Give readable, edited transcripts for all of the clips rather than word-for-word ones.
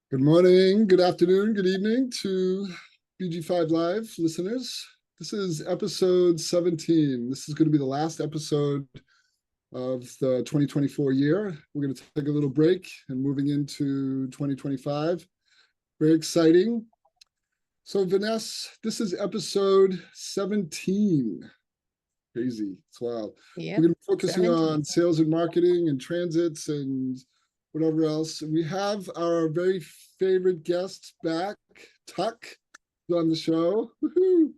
Good morning, good afternoon, good evening to BG5 Live listeners. This is episode 17. This is going to be the last episode of the 2024 year. We're going to take a little break and moving into 2025. Very exciting. So, Vanessa, this is episode 17. Crazy. It's wild. Yeah, We're going to be focusing 17. on sales and marketing and transits and whatever else. We have our very favorite guest back, Tuck, on the show. Woo-hoo.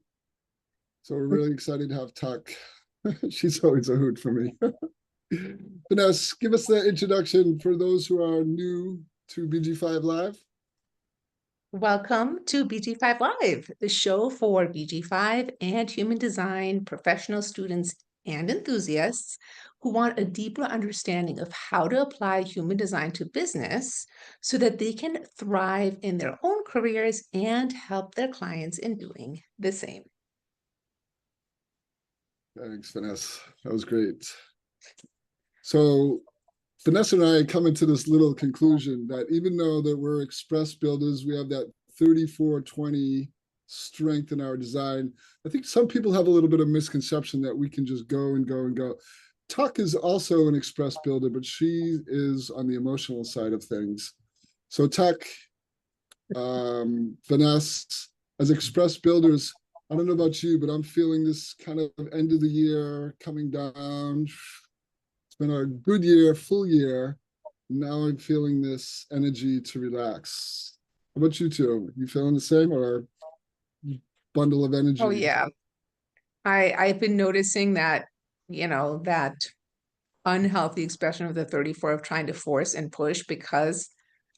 So we're really excited to have Tuck. She's always a hoot for me. Vanessa, give us the introduction for those who are new to BG5 Live. Welcome to BG5 Live, the show for BG5 and human design professional students and enthusiasts who want a deeper understanding of how to apply human design to business so that they can thrive in their own careers and help their clients in doing the same. Thanks, Vanessa. That was great. So Vanessa and I come into this little conclusion that even though that we're express builders, we have that 34-20 strength in our design. I think some people have a little bit of misconception that we can just go and go and go. Tuck is also an express builder, but she is on the emotional side of things. So Tuck, Vanessa, as express builders, I don't know about you, but I'm feeling this kind of end of the year coming down. It's been a good year, full year. Now I'm feeling this energy to relax. How about you two? You feeling the same or bundle of energy? Oh, yeah. I've been noticing that, that unhealthy expression of the 34 of trying to force and push because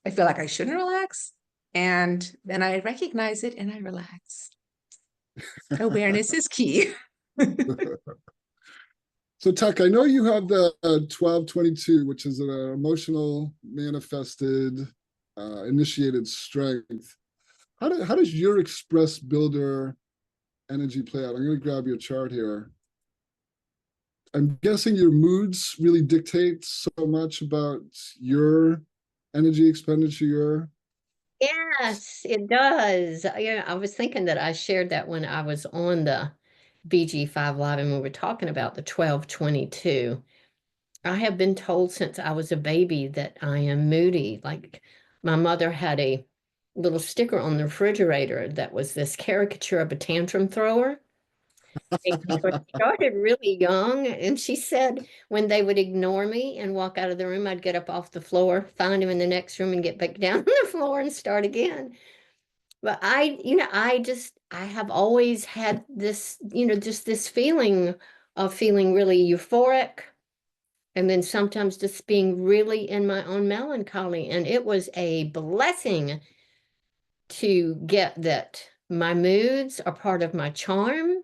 I feel like I shouldn't relax. And then I recognize it and I relax. Awareness is key. So, Tuck, I know you have the 1222, which is an emotional, manifested, initiated strength. How does your express builder energy play out? I'm going to grab your chart here. I'm guessing your moods really dictate so much about your energy expenditure. Yes, it does. I was thinking that I shared that when I was on the BG5 Live and we were talking about the 1222. I have been told since I was a baby that I am moody. Like my mother had a little sticker on the refrigerator that was this caricature of a tantrum thrower. And so it started really young, and she said when they would ignore me and walk out of the room, I'd get up off the floor, find him in the next room, and get back down on the floor and start again. But I have always had this, just this feeling of feeling really euphoric, and then sometimes just being really in my own melancholy. And it was a blessing to get that my moods are part of my charm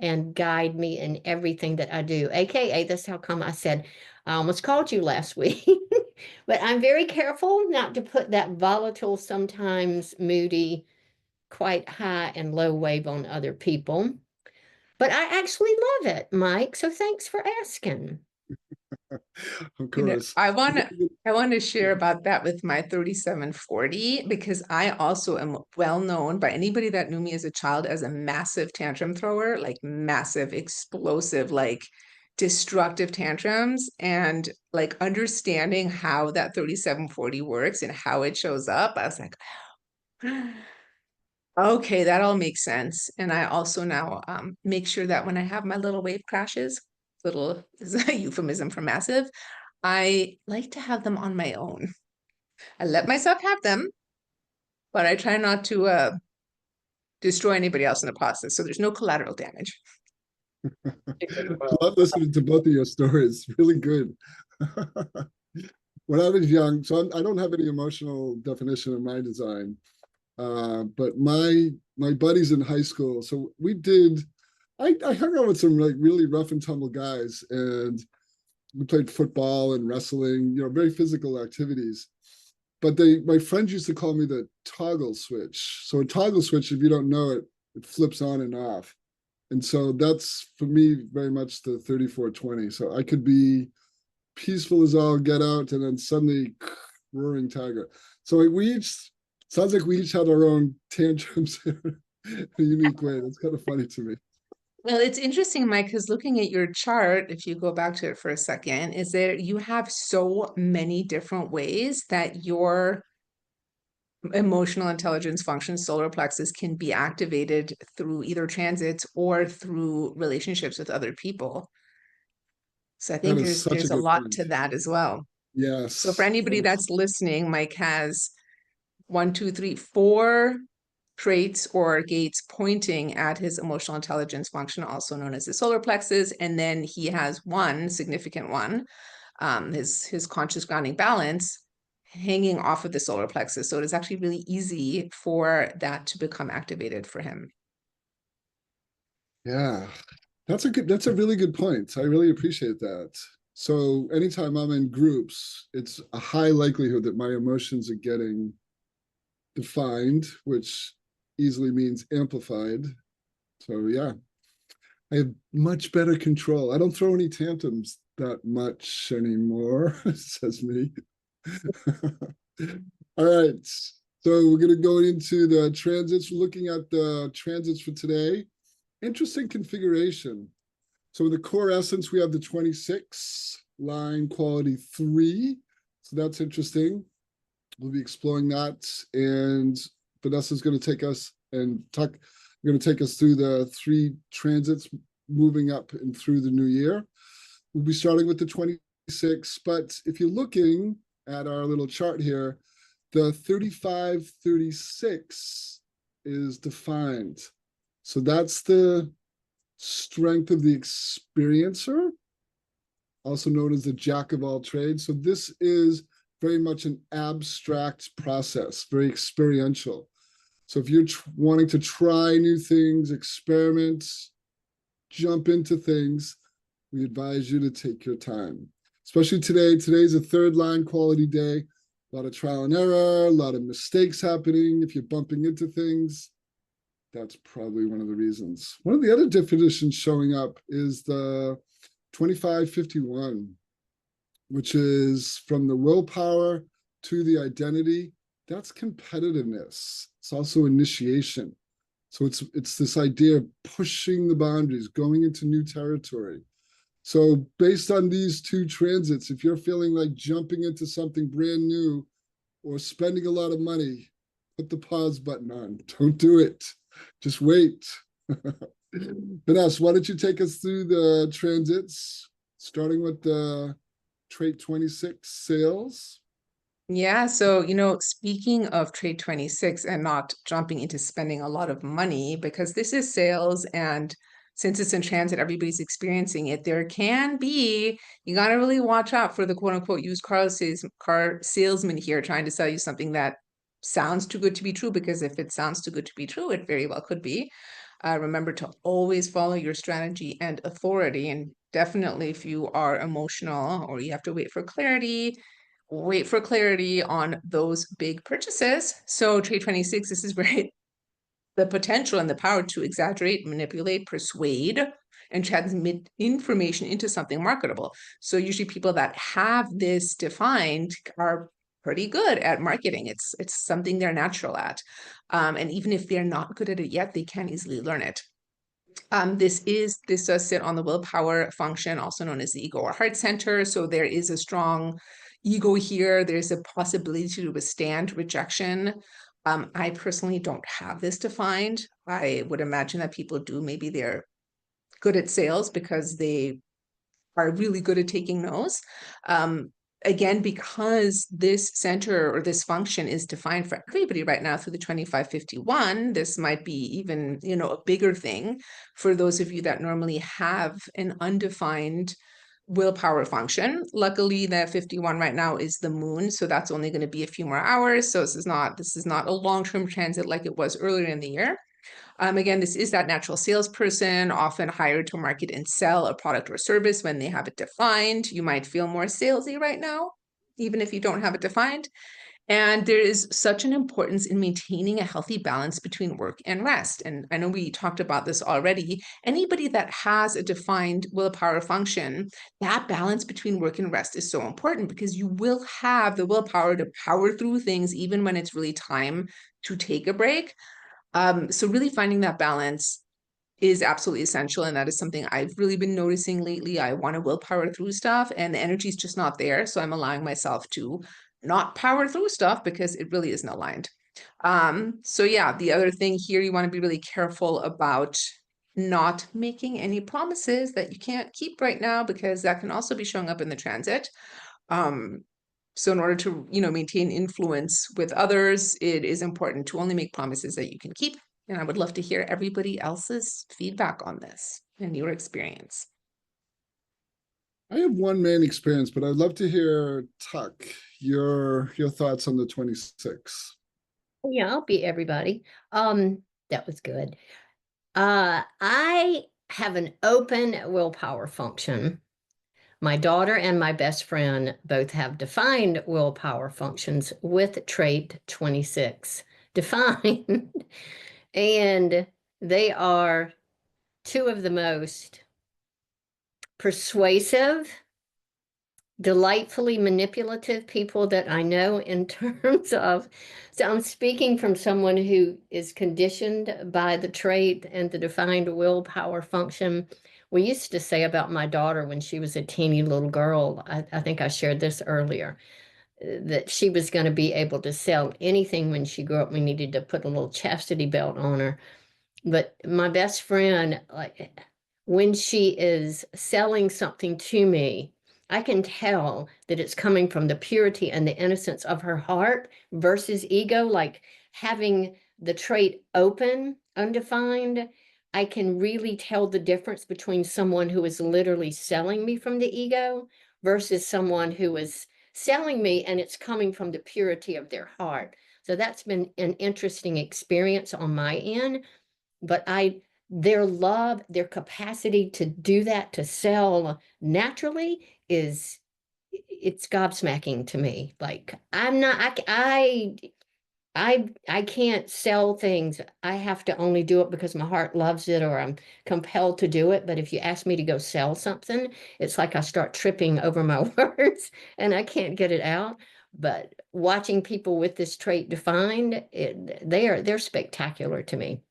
and guide me in everything that I do. AKA, that's how come I said, I almost called you last week. But I'm very careful not to put that volatile, sometimes moody, quite high and low wave on other people. But I actually love it, Mike. So thanks for asking. Of course. I want to share about that with my 3740 because I also am well known by anybody that knew me as a child as a massive tantrum thrower, like massive, explosive, like destructive tantrums, and like understanding how that 3740 works and how it shows up. I was like, okay, that all makes sense. And I also now make sure that when I have my little wave crashes, little is a euphemism for massive, I like to have them on my own. I let myself have them, but I try not to destroy anybody else in the process. So there's no collateral damage. I love listening to both of your stories. Really good. When I was young, so I don't have any emotional definition of my design, but my buddies in high school. So we did. I hung out with some like really rough and tumble guys, and we played football and wrestling. Very physical activities. But my friends used to call me the toggle switch. So a toggle switch, if you don't know it, it flips on and off. And so that's for me very much the 34-20. So I could be peaceful as all get out and then suddenly roaring tiger. So we each Sounds like we each had our own tantrums in a unique way. That's kind of funny to me. Well, it's interesting, Mike, because looking at your chart, if you go back to it for a second, is that you have so many different ways that your emotional intelligence function, solar plexus, can be activated through either transits or through relationships with other people. So I That think is such a there's a good lot point. to that as well. So for Yes. anybody that's listening, Mike has 1, 2, 3, 4 traits or gates pointing at his emotional intelligence function, also known as the solar plexus, and then he has one significant one, his conscious grounding balance, hanging off of the solar plexus. So it is actually really easy for that to become activated for him. Yeah. That's a really good point. I really appreciate that. So anytime I'm in groups, it's a high likelihood that my emotions are getting defined, which easily means amplified. So yeah, I have much better control. I don't throw any tantrums that much anymore, says me. All right. So we're going to go into the transits. We're looking at the transits for today. Interesting configuration. So in the core essence, we have the 26 line quality 3. So that's interesting. We'll be exploring that. And Vanessa's going to take us and talk. We're going to take us through the 3 transits moving up and through the new year. We'll be starting with the 26, but if you're looking at our little chart here, the 35-36 is defined. So that's the strength of the experiencer, also known as the jack of all trades. So this is very much an abstract process, very experiential. So if you're wanting to try new things, experiment, jump into things, we advise you to take your time. Especially today. Today's a 3rd line quality day. A lot of trial and error, a lot of mistakes happening. If you're bumping into things, that's probably one of the reasons. One of the other definitions showing up is the 25-51, which is from the willpower to the identity. That's competitiveness. It's also initiation. So it's this idea of pushing the boundaries, going into new territory. So based on these 2 transits, if you're feeling like jumping into something brand new or spending a lot of money, put the pause button on. Don't do it. Just wait. Vanessa, why don't you take us through the transits, starting with the trait 26 sales? Yeah, so speaking of trade 26 and not jumping into spending a lot of money, because this is sales, and since it's in transit, everybody's experiencing it. There can be, you got to really watch out for the quote unquote used car salesman here trying to sell you something that sounds too good to be true, because if it sounds too good to be true, it very well could be. Remember to always follow your strategy and authority. And definitely, if you are emotional or you have to wait for clarity on those big purchases. So trade 26, this is where the potential and the power to exaggerate, manipulate, persuade, and transmit information into something marketable. So usually people that have this defined are pretty good at marketing. It's something they're natural at. And even if they're not good at it yet, they can easily learn it. This does sit on the willpower function, also known as the ego or heart center. So there is a strong ego here. There's a possibility to withstand rejection. I personally don't have this defined. I would imagine that people do. Maybe they're good at sales because they are really good at taking no's. Again, because this center or this function is defined for everybody right now through the 25-51, this might be even, a bigger thing for those of you that normally have an undefined willpower function. Luckily, the 51 right now is the moon, so that's only going to be a few more hours. So this is not a long-term transit like it was earlier in the year. Again, this is that natural salesperson, often hired to market and sell a product or service when they have it defined. You might feel more salesy right now, even if you don't have it defined. And there is such an importance in maintaining a healthy balance between work and rest. And I know we talked about this already. Anybody that has a defined willpower function, that balance between work and rest is so important because you will have the willpower to power through things even when it's really time to take a break. So really finding that balance is absolutely essential. And that is something I've really been noticing lately. I want to willpower through stuff and the energy is just not there. So I'm allowing myself to not power through stuff because it really isn't aligned. So yeah, the other thing here, you want to be really careful about not making any promises that you can't keep right now, because that can also be showing up in the transit. So in order to, maintain influence with others, it is important to only make promises that you can keep. And I would love to hear everybody else's feedback on this and your experience. I have one main experience, but I'd love to hear, Tuck, your thoughts on the 26. Yeah, I'll beat everybody. That was good. I have an open willpower function. My daughter and my best friend both have defined willpower functions with trait 26 defined. And they are two of the most persuasive, delightfully manipulative people that I know in terms of, so I'm speaking from someone who is conditioned by the trait and the defined willpower function. We used to say about my daughter when she was a teeny little girl, I think I shared this earlier, that she was going to be able to sell anything when she grew up. We needed to put a little chastity belt on her. But my best friend, like, when she is selling something to me, I can tell that it's coming from the purity and the innocence of her heart versus ego, like having the trait open, undefined. I can really tell the difference between someone who is literally selling me from the ego versus someone who is selling me and it's coming from the purity of their heart. So that's been an interesting experience on my end. But their love, their capacity to do that, to sell naturally, it's gobsmacking to me. Like, I can't sell things. I have to only do it because my heart loves it or I'm compelled to do it. But if you ask me to go sell something, it's like I start tripping over my words and I can't get it out. But watching people with this trait defined, they're spectacular to me.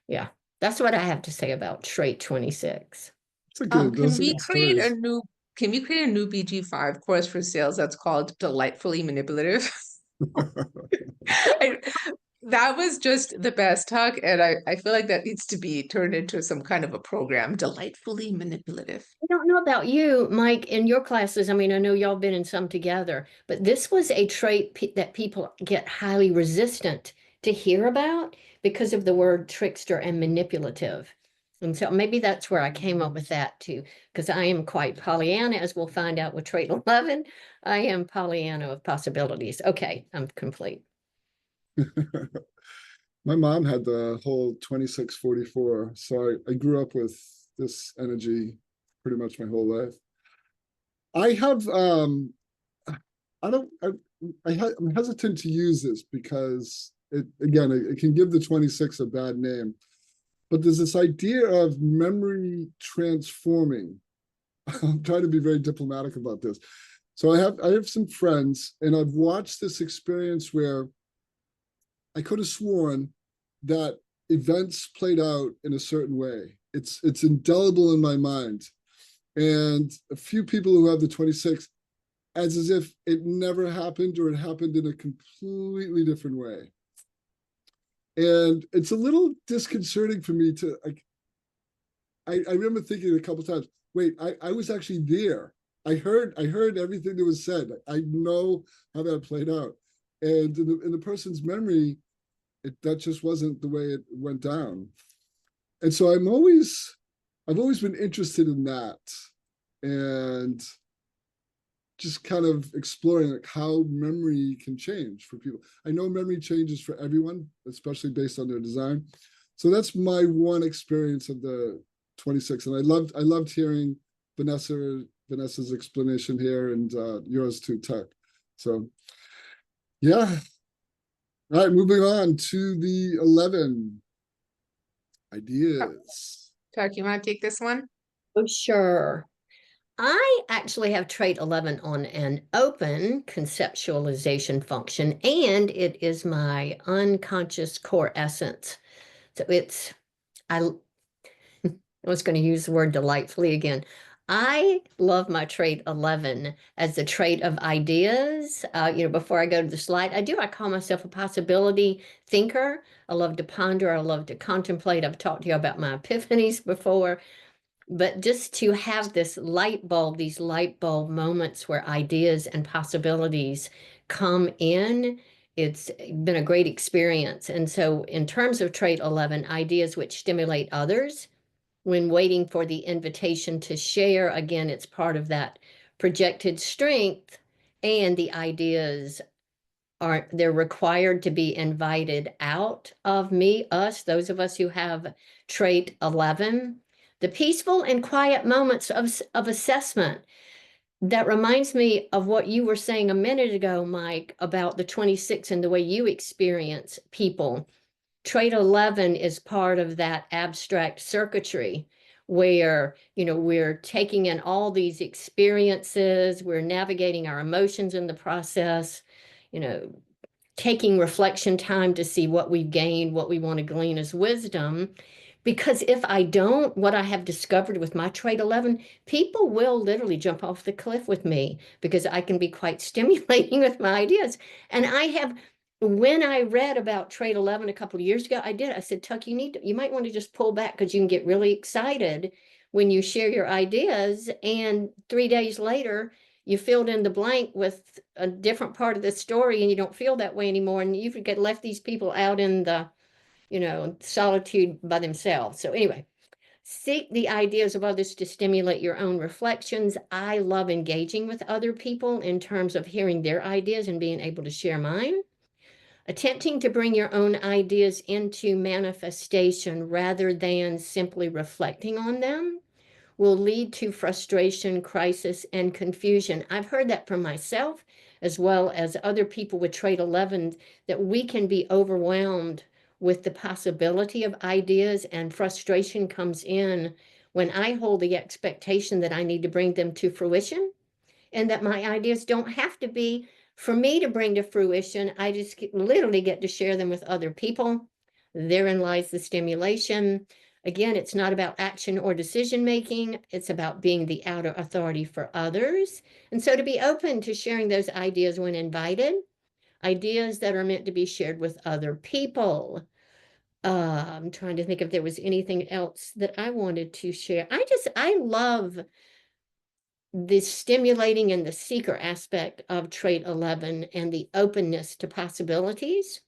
Yeah, that's what I have to say about trait 26. It's a good, Can those are we good create stories. can we create a new BG5 course for sales that's called Delightfully Manipulative? That was just the best talk, and I feel like that needs to be turned into some kind of a program. Delightfully Manipulative. I don't know about you, Mike, in your classes. I mean, I know y'all been in some together, but this was a trait that people get highly resistant to hear about because of the word trickster and manipulative. And so maybe that's where I came up with that too, because I am quite Pollyanna, as we'll find out with trait 11. I am Pollyanna of possibilities. Okay, I'm complete. My mom had the whole 2644, so I grew up with this energy pretty much my whole life. I have I don't I'm hesitant to use this because it can give the 26 a bad name, but there's this idea of memory transforming. I'm trying to be very diplomatic about this. So I have some friends and I've watched this experience where I could have sworn that events played out in a certain way. It's indelible in my mind. And a few people who have the 26, as if it never happened or it happened in a completely different way. And it's a little disconcerting for me to, like, I remember thinking a couple times, wait, I was actually there. I heard everything that was said. I know how that played out. And in the person's memory, that just wasn't the way it went down. And so I've always been interested in that and just kind of exploring like how memory can change for people. I know memory changes for everyone, especially based on their design. So that's my one experience of the 26. And I loved hearing Vanessa's explanation here and yours too, Tuck. So Yeah. All right, moving on to the 11 ideas. Chuck, you want to take this one? Oh, sure. I actually have trait 11 on an open conceptualization function, and it is my unconscious core essence. So I was going to use the word delightfully again. I love my trait 11 as the trait of ideas. Before I go to the slide, I call myself a possibility thinker. I love to ponder. I love to contemplate. I've talked to you about my epiphanies before. But just to have this light bulb, these light bulb moments where ideas and possibilities come in, it's been a great experience. And so in terms of trait 11, ideas which stimulate others, when waiting for the invitation to share, again, it's part of that projected strength, and the ideas they're required to be invited out of me, us, those of us who have trait 11. The peaceful and quiet moments of assessment. That reminds me of what you were saying a minute ago, Mike, about the 26 and the way you experience people. Trait 11 is part of that abstract circuitry where, we're taking in all these experiences, we're navigating our emotions in the process, taking reflection time to see what we've gained, what we want to glean as wisdom. Because if I don't, what I have discovered with my trait 11, people will literally jump off the cliff with me because I can be quite stimulating with my ideas. And when I read about trait 11 a couple of years ago, I said, Tuck, you might want to just pull back because you can get really excited when you share your ideas. And 3 days later, you filled in the blank with a different part of the story and you don't feel that way anymore. And you've left these people out in the, solitude by themselves. So anyway, seek the ideas of others to stimulate your own reflections. I love engaging with other people in terms of hearing their ideas and being able to share mine. Attempting to bring your own ideas into manifestation rather than simply reflecting on them will lead to frustration, crisis, and confusion. I've heard that from myself as well as other people with trait 11, that we can be overwhelmed with the possibility of ideas, and frustration comes in when I hold the expectation that I need to bring them to fruition and that my ideas don't have to be for me to bring to fruition. I just literally get to share them with other people. Therein lies the stimulation. Again, it's not about action or decision making. It's about being the outer authority for others. And so to be open to sharing those ideas when invited, ideas that are meant to be shared with other people. I'm trying to think if there was anything else that I wanted to share. I love the stimulating and the seeker aspect of trait 11 and the openness to possibilities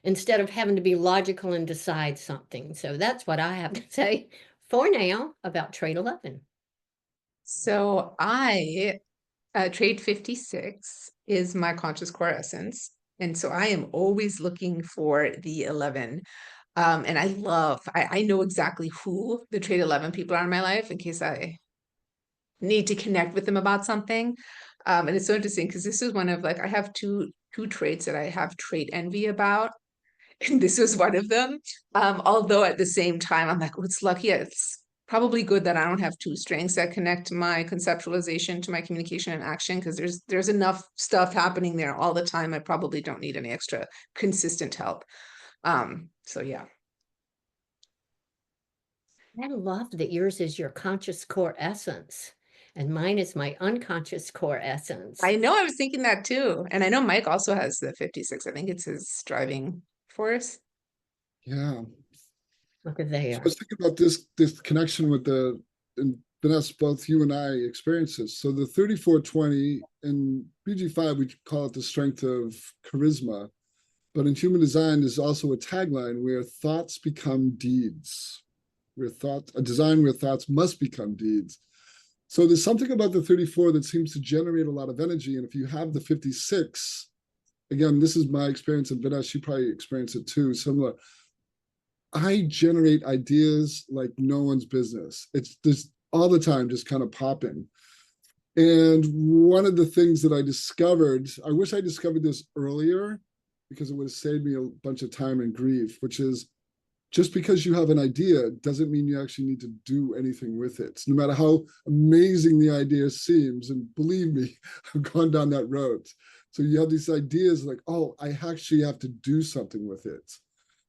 instead of having to be logical and decide something. So that's what I have to say for now about trait 11. So trait 56 is my conscious core essence. And so I am always looking for the 11. And I know exactly who the trait 11 people are in my life in case I need to connect with them about something. And it's so interesting because this is one of I have two traits that I have trait envy about. And this was one of them. Although at the same time, I'm like, oh, it's lucky. It's probably good that I don't have two strengths that connect my conceptualization to my communication and action, because there's enough stuff happening there all the time. I probably don't need any extra consistent help. So yeah. I love that yours is your conscious core essence and mine is my unconscious core essence. I know, I was thinking that too. And I know Mike also has the 56. I think it's his driving force. Yeah. Look at So there. I was thinking about this connection with and Vanessa, both you and I experience this. So the 3420 in BG5, we call it the strength of charisma. But in human design, there's also a tagline where thoughts become deeds, a design where thoughts must become deeds. So there's something about the 34 that seems to generate a lot of energy. And if you have the 56, again, this is my experience, and Vanessa, you probably experienced it too, similar. I generate ideas like no one's business. It's just all the time, just kind of popping. And one of the things that I discovered, I wish I discovered this earlier because it would have saved me a bunch of time and grief, which is just because you have an idea doesn't mean you actually need to do anything with it. No matter how amazing the idea seems, and believe me, I've gone down that road. So you have these ideas like, oh, I actually have to do something with it.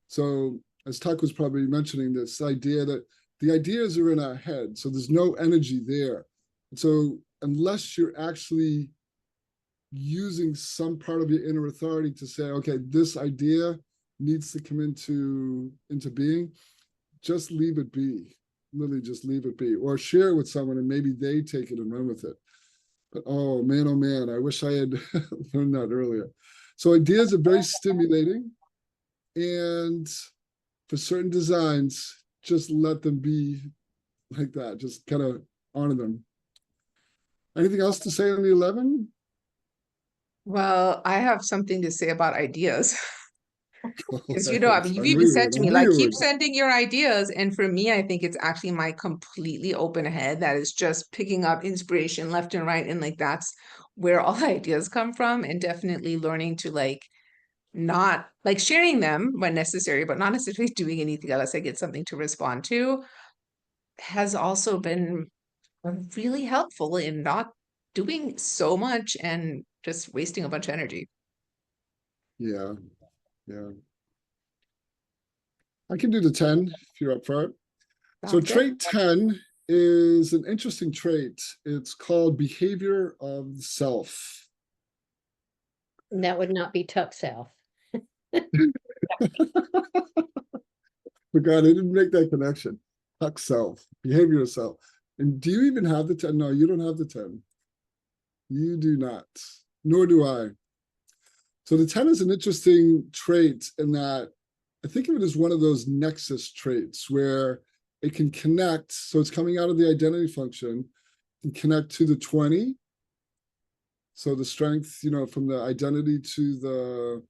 So as Tuck was probably mentioning, this idea that the ideas are in our head, so there's no energy there. And so unless you're actually using some part of your inner authority to say, okay, this idea needs to come into being, just leave it be. Literally just leave it be, or share it with someone and maybe they take it and run with it. But oh man, I wish I had learned that earlier. So ideas are very stimulating, and for certain designs, just let them be like that. Just kind of honor them. Anything else to say on the 11? Well, I have something to say about ideas. Because, I mean, you've I knew even you said would. to I me, knew like, you keep would. sending your ideas. And for me, I think it's actually my completely open head that is just picking up inspiration left and right. And like, that's where all ideas come from. And definitely learning to like, not like sharing them when necessary, but not necessarily doing anything unless I get something to respond to, has also been really helpful in not doing so much and just wasting a bunch of energy. Yeah, yeah. I can do the 10 if you're up for it. So Sounds good. trait 10 is an interesting trait. It's called behavior of the self. And that would not be Tuck South. Forgot I didn't make that connection. Tuck self, behavior of self. And do you even have the 10? No, you don't have the 10. You do not, nor do I. So the 10 is an interesting trait in that I think of it as one of those nexus traits where it can connect. So it's coming out of the identity function, can connect to the 20. So the strength, from the identity to the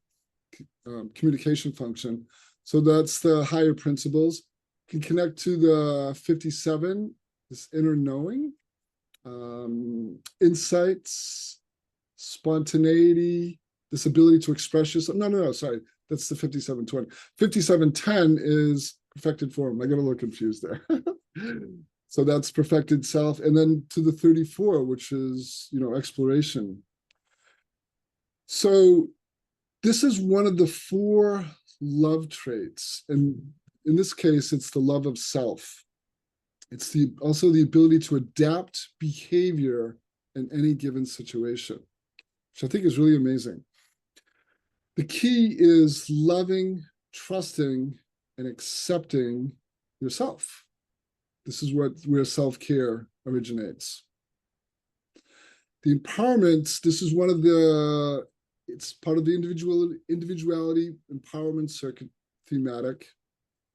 communication function. So that's the higher principles. Can connect to the 57, this inner knowing, insights, spontaneity, this ability to express yourself. No, sorry. That's the 5720. 5710 is perfected form. I got a little confused there. So that's perfected self. And then to the 34, which is, exploration. So this is one of the 4 love traits. And in this case, it's the love of self. It's also the ability to adapt behavior in any given situation, which I think is really amazing. The key is loving, trusting, and accepting yourself. This is where self-care originates. The empowerment, this is one of the, it's part of the individuality empowerment circuit thematic.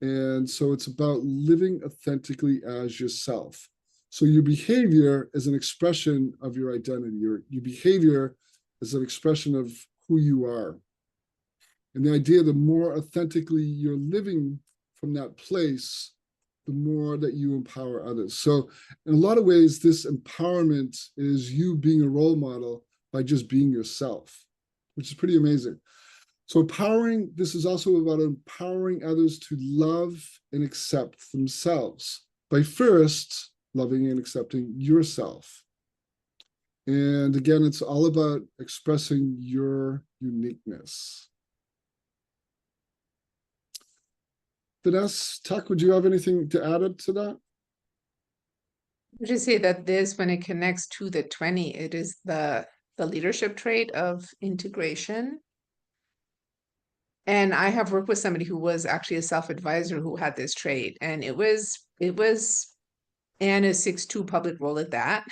And so it's about living authentically as yourself. So your behavior is an expression of your identity. Your behavior is an expression of who you are. And the idea, the more authentically you're living from that place, the more that you empower others. So in a lot of ways, this empowerment is you being a role model by just being yourself, which is pretty amazing. So empowering, this is also about empowering others to love and accept themselves by first loving and accepting yourself. And again, it's all about expressing your uniqueness. Vanessa, Tuck, would you have anything to add up to that? Would you say that this, when it connects to the 20, it is the leadership trait of integration? And I have worked with somebody who was actually a self-advisor who had this trait, and it was and a 6'2" public role at that.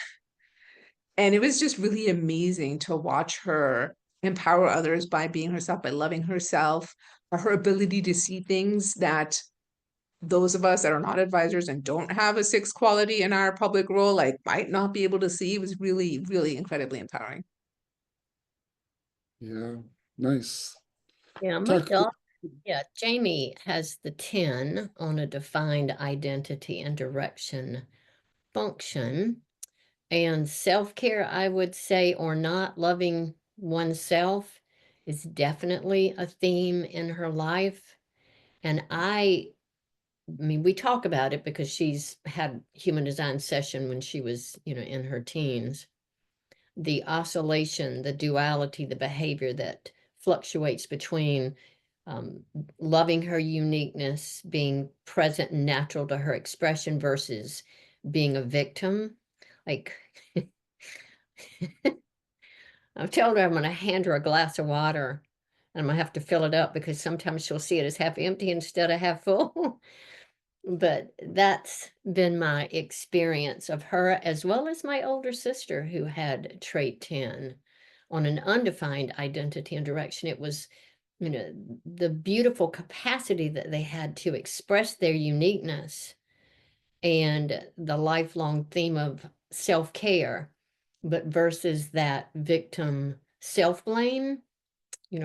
And it was just really amazing to watch her empower others by being herself, by loving herself, her ability to see things that those of us that are not advisors and don't have a 6 quality in our public role, like, might not be able to see. It was really, really incredibly empowering. Yeah, nice. Yeah, my Tuck, daughter, Jamie has the 10 on a defined identity and direction function. And self-care, I would say, or not loving oneself is definitely a theme in her life. And I mean, we talk about it because she's had human design session when she was, in her teens. The oscillation, the duality, the behavior that fluctuates between loving her uniqueness, being present and natural to her expression versus being a victim. Like, I've told her I'm going to hand her a glass of water and I'm going to have to fill it up because sometimes she'll see it as half empty instead of half full. But that's been my experience of her, as well as my older sister who had trait 10 on an undefined identity and direction. It was, the beautiful capacity that they had to express their uniqueness and the lifelong theme of self-care, but versus that victim self-blame,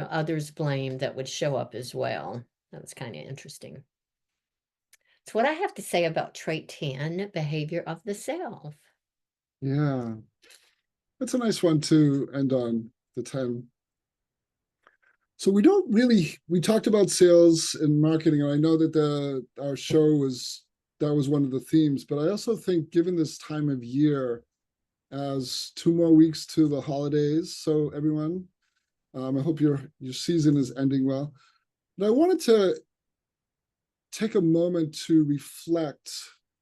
others blame that would show up as well. That was kind of interesting. It's what I have to say about trait 10, behavior of the self. Yeah, that's a nice one to end on, the 10. So we talked about sales and marketing, and I know that our show that was one of the themes, but I also think given this time of year, as 2 more weeks to the holidays, so everyone, I hope your season is ending well. But I wanted to take a moment to reflect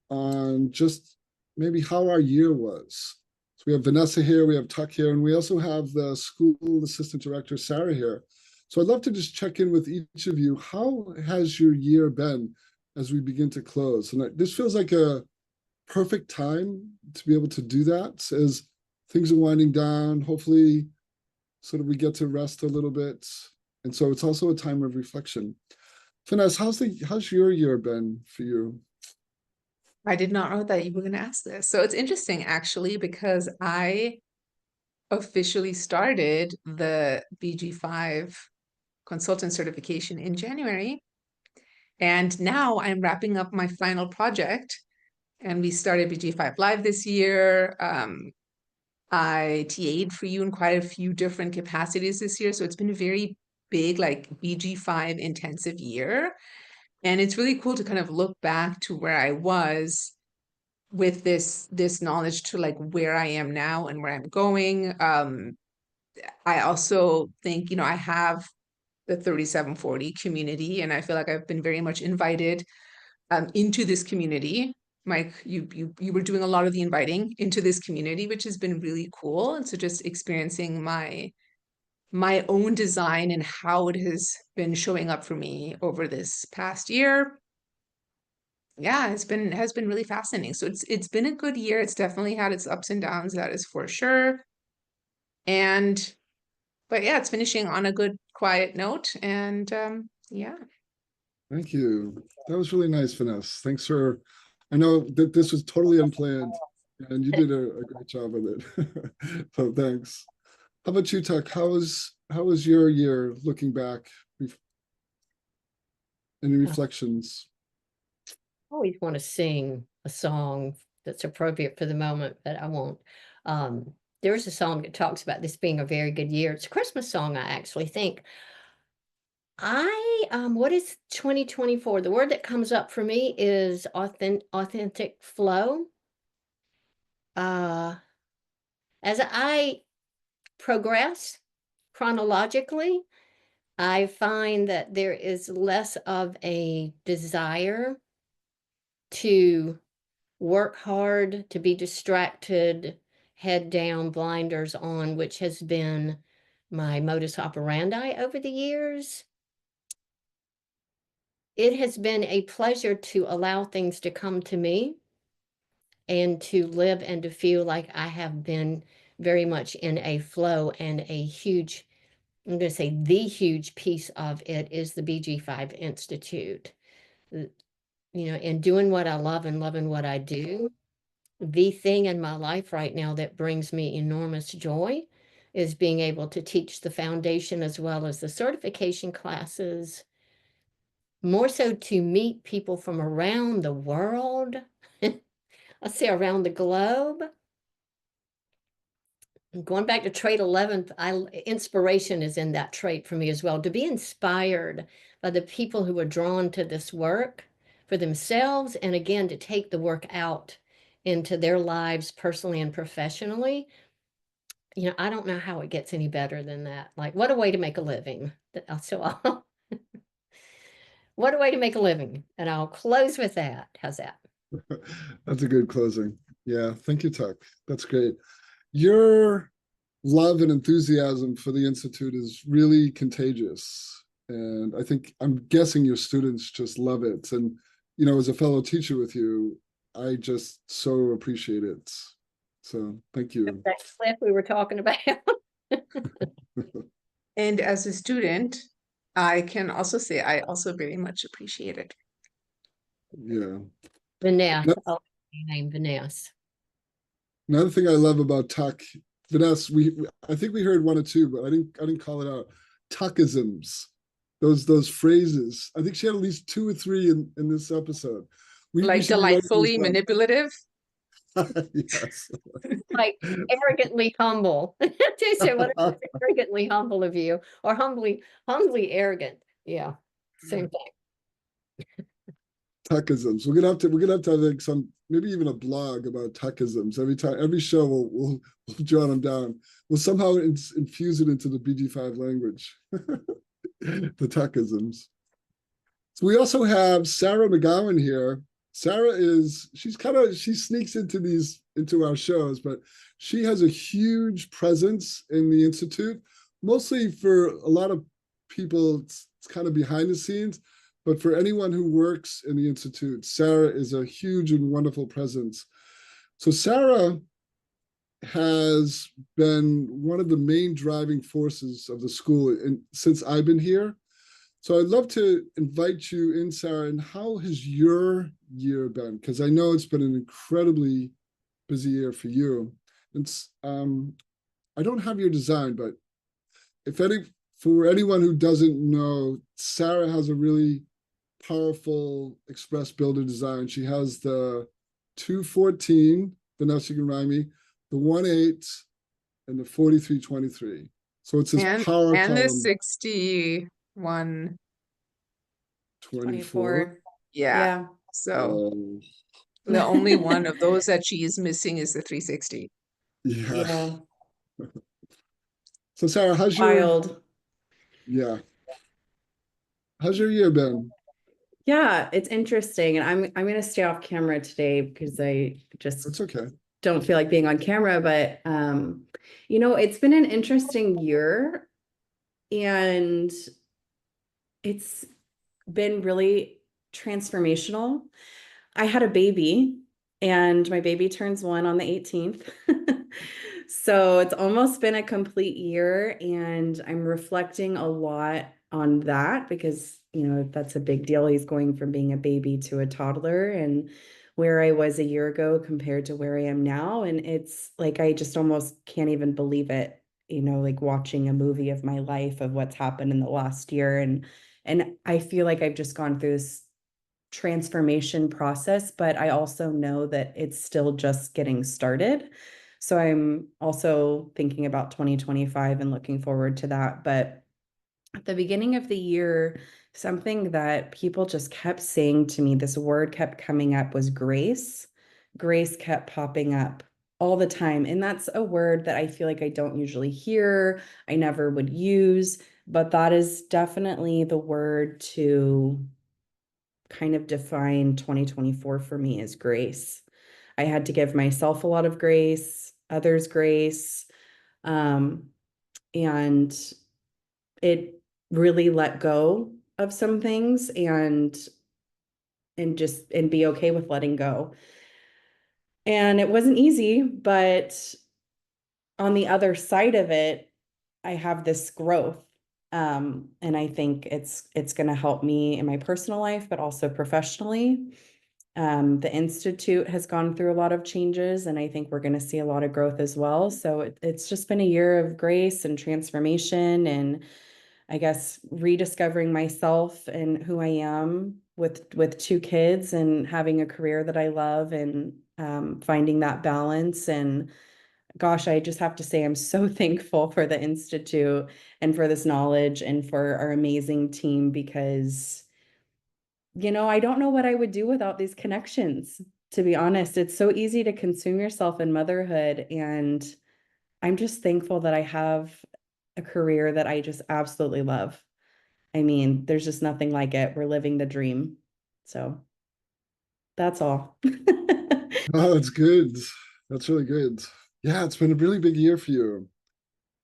on just maybe how our year was. So we have Vanessa here, we have Tuck here, and we also have the school assistant director, Sarah, here. So I'd love to just check in with each of you. How has your year been as we begin to close? And this feels like a perfect time to be able to do that as things are winding down. Hopefully, sort of we get to rest a little bit. And so it's also a time of reflection. Vanessa, how's your year been for you? I did not know that you were going to ask this. So it's interesting actually, because I officially started the BG5 consultant certification in January. And now I'm wrapping up my final project. And we started BG5 Live this year. I TA'd for you in quite a few different capacities this year. So it's been a very big, like BG5 intensive year. And it's really cool to kind of look back to where I was with this knowledge to like where I am now and where I'm going. I also think, I have the 3740 community, and I feel like I've been very much invited into this community. Mike, you were doing a lot of the inviting into this community, which has been really cool. And so just experiencing my own design and how it has been showing up for me over this past year. Yeah, has been really fascinating. So it's been a good year. It's definitely had its ups and downs, that is for sure. But yeah, it's finishing on a good quiet note. And yeah. Thank you. That was really nice, Vanessa. Thanks for, I know that this was totally unplanned and you did a great job with it. So thanks. How about you, Tuck? How was your year looking back? Any reflections? I always want to sing a song that's appropriate for the moment, but I won't. There's a song that talks about this being a very good year. It's a Christmas song, I actually think. What is 2024? The word that comes up for me is authentic flow. As I progress chronologically, I find that there is less of a desire to work hard, to be distracted, head down, blinders on, which has been my modus operandi over the years. It has been a pleasure to allow things to come to me and to live and to feel like I have been very much in a flow, and a huge, I'm going to say the huge piece of it is the BG5 Institute. In doing what I love and loving what I do, the thing in my life right now that brings me enormous joy is being able to teach the foundation as well as the certification classes, more so to meet people from around the world. Let's say around the globe, going back to trait 11th, inspiration is in that trait for me as well. To be inspired by the people who are drawn to this work for themselves, and again, to take the work out into their lives personally and professionally. I don't know how it gets any better than that. Like, what a way to make a living. What a way to make a living. And I'll close with that. How's that? That's a good closing. Yeah, thank you, Tuck. That's great. Your love and enthusiasm for the Institute is really contagious. And I'm guessing your students just love it. And, as a fellow teacher with you, I just so appreciate it. So thank you. That clip we were talking about. And as a student, I can also say I also very much appreciate it. Yeah. Vanessa. Oh, name Vanessa. Another thing I love about Tuck, Vanessa, I think we heard one or two, but I didn't call it out. Tuckisms, those phrases. I think she had at least 2 or 3 in this episode. Like delightfully manipulative. Yes. Like arrogantly humble. They say, what is arrogantly humble of you, or humbly arrogant? Yeah, same thing. Tuckisms. We're gonna have to have like maybe even a blog about Tuckisms. Every show we'll jot them down. We'll somehow infuse it into the BG5 language. The Tuckisms. So we also have Sarah McGowan here. Sarah she sneaks into our shows, but she has a huge presence in the Institute, mostly for a lot of people. It's kind of behind the scenes, but for anyone who works in the Institute, Sarah is a huge and wonderful presence. So Sarah has been one of the main driving forces of the school since I've been here. So I'd love to invite you in, Sarah, and how has your year been? Because I know it's been an incredibly busy year for you. I don't have your design, but for anyone who doesn't know, Sarah has a really powerful Express Builder design. She has the 214, Vanessa, you can remind me, the 18, and the 4323. So it's this power and column. the 61 24. Yeah. So the only one of those that she is missing is the 360. Yeah. So Sarah, how's Wild. Yeah. How's your year been? Yeah, it's interesting. And I'm gonna stay off camera today because I just That's okay. don't feel like being on camera, but it's been an interesting year, and it's been really transformational. I had a baby, and my baby turns 1 on the 18th. So it's almost been a complete year, and I'm reflecting a lot on that because, that's a big deal. He's going from being a baby to a toddler, and where I was a year ago compared to where I am now. And it's like, I just almost can't even believe it, like watching a movie of my life of what's happened in the last year. And I feel like I've just gone through this transformation process, but I also know that it's still just getting started. So I'm also thinking about 2025 and looking forward to that. But at the beginning of the year, something that people just kept saying to me, this word kept coming up, was grace. Grace kept popping up all the time. And that's a word that I feel like I don't usually hear, I never would use, but that is definitely the word to kind of define 2024 for me, is grace. I had to give myself a lot of grace, others grace, and it really let go of some things and be okay with letting go. And it wasn't easy, but on the other side of it, I have this growth. And I think it's going to help me in my personal life, but also professionally. The Institute has gone through a lot of changes, and I think we're going to see a lot of growth as well. So it's just been a year of grace and transformation, and I guess rediscovering myself and who I am with 2 kids and having a career that I love, and finding that balance. And gosh, I just have to say I'm so thankful for the Institute and for this knowledge and for our amazing team because, I don't know what I would do without these connections, to be honest. It's so easy to consume yourself in motherhood, and I'm just thankful that I have a career that I just absolutely love. I mean, there's just nothing like it. We're living the dream. So that's all. Oh, that's good. That's really good. Yeah, it's been a really big year for you.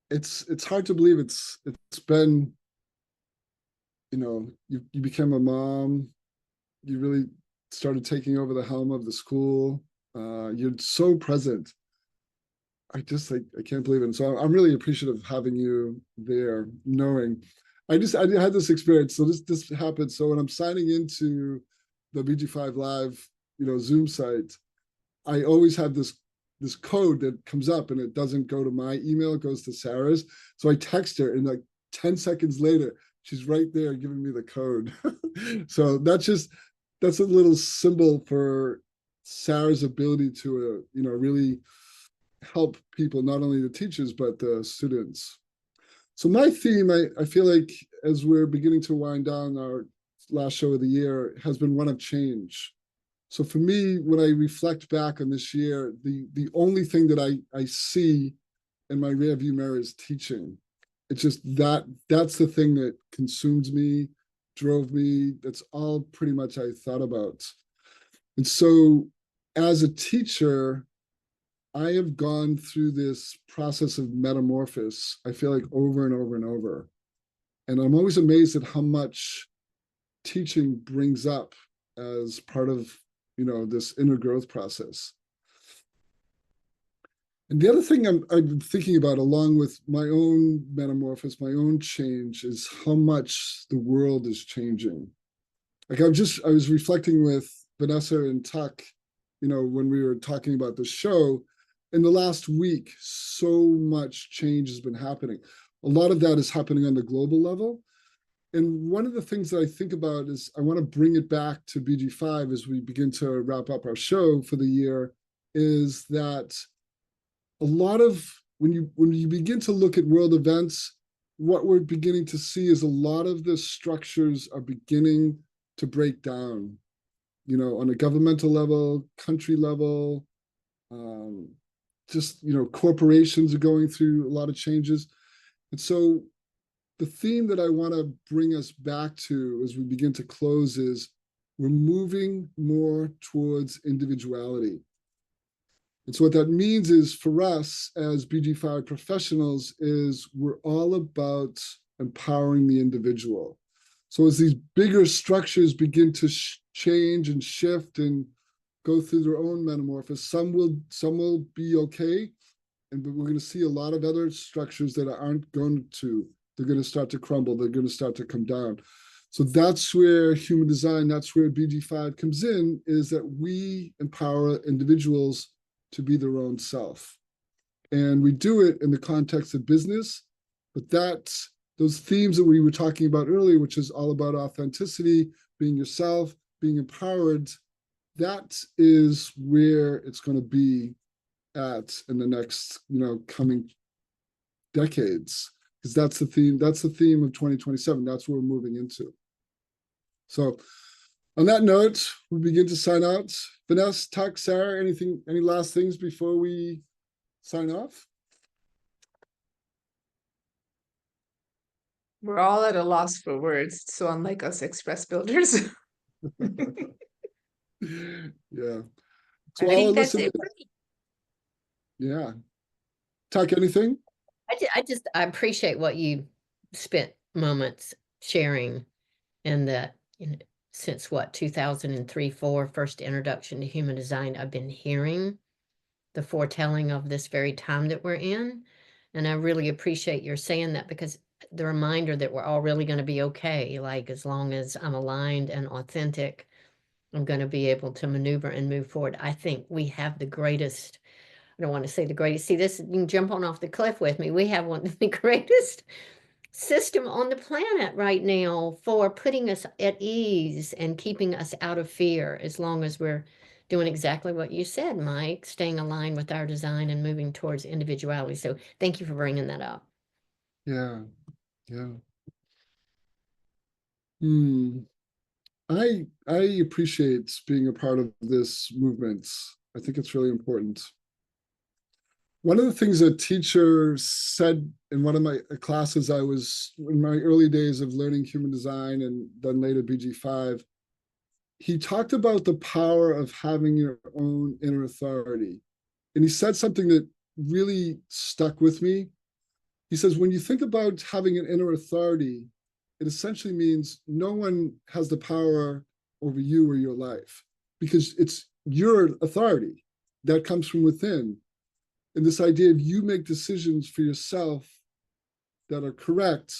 It's hard to believe it's been, you became a mom, you really started taking over the helm of the school. You're so present. I can't believe it. And so I'm really appreciative of having you there, knowing I had this experience. So this happened. So when I'm signing into the BG5 Live, Zoom site, I always have this code that comes up and it doesn't go to my email, it goes to Sarah's. So I text her and like 10 seconds later, she's right there giving me the code. So that's a little symbol for Sarah's ability to, really help people, not only the teachers, but the students. So my theme, I feel like as we're beginning to wind down our last show of the year, has been one of change. So for me, when I reflect back on this year, the only thing that I see in my rearview mirror is teaching. It's just that's the thing that consumes me, drove me. That's all pretty much I thought about. And so as a teacher, I have gone through this process of metamorphosis, I feel like over and over and over. And I'm always amazed at how much teaching brings up as part of, this inner growth process. And the other thing I've been thinking about, along with my own metamorphosis, my own change, is how much the world is changing. Like I was reflecting with Vanessa and Tuck, when we were talking about the show. In the last week, so much change has been happening. A lot of that is happening on the global level. And one of the things that I think about is I want to bring it back to BG5 as we begin to wrap up our show for the year, is that a lot of when you begin to look at world events, what we're beginning to see is a lot of the structures are beginning to break down, on a governmental level, country level, just, corporations are going through a lot of changes. And so the theme that I want to bring us back to as we begin to close is we're moving more towards individuality. And so what that means is for us as BG5 professionals is we're all about empowering the individual. So as these bigger structures begin to change and shift and go through their own metamorphosis, some will be okay, but we're going to see a lot of other structures that aren't going to. They're going to start to crumble. They're going to start to come down. So that's where human design, that's where BG5 comes in, is that we empower individuals to be their own self. And we do it in the context of business, but those themes that we were talking about earlier, which is all about authenticity, being yourself, being empowered, that is where it's going to be at in the next, coming decades. Because that's the theme of 2027. That's what we're moving into. So on that note, we begin to sign out. Vanessa, Tuck, Sarah, any last things before we sign off? We're all at a loss for words, so unlike us express builders. Yeah. I think that's it for me. Yeah. Tuck, anything? I appreciate what you spent moments sharing, and that since 2003-4 first introduction to human design, I've been hearing the foretelling of this very time that we're in. And I really appreciate your saying that, because the reminder that we're all really going to be okay. Like, as long as I'm aligned and authentic, I'm going to be able to maneuver and move forward. I think we have the greatest, I don't want to say the greatest, see this, you can jump on off the cliff with me. We have one of the greatest system on the planet right now for putting us at ease and keeping us out of fear, as long as we're doing exactly what you said, Mike, staying aligned with our design and moving towards individuality. So thank you for bringing that up. Yeah, yeah. Hmm. I appreciate being a part of this movement. I think it's really important. One of the things a teacher said in one of my classes, I was in my early days of learning human design and then later BG5, he talked about the power of having your own inner authority. And he said something that really stuck with me. He says, when you think about having an inner authority, it essentially means no one has the power over you or your life because it's your authority that comes from within. And this idea of you make decisions for yourself that are correct,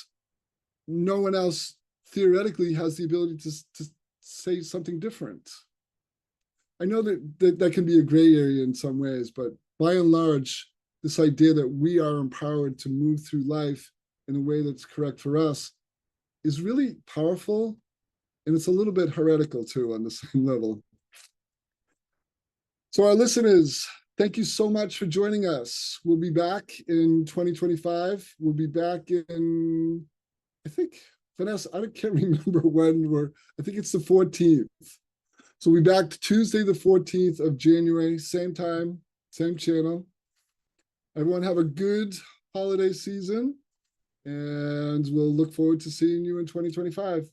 no one else theoretically has the ability to say something different. I know that can be a gray area in some ways, but by and large, this idea that we are empowered to move through life in a way that's correct for us is really powerful. And it's a little bit heretical too on the same level. So our listeners, thank you so much for joining us. We'll be back in 2025. We'll be back in, I think, Vanessa, I can't remember when I think it's the 14th. So we'll be back Tuesday, the 14th of January, same time, same channel. Everyone have a good holiday season, and we'll look forward to seeing you in 2025.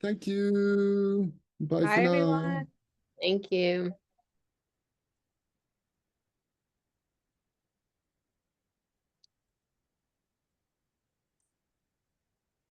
Thank you. Bye for now. Everyone. Thank you.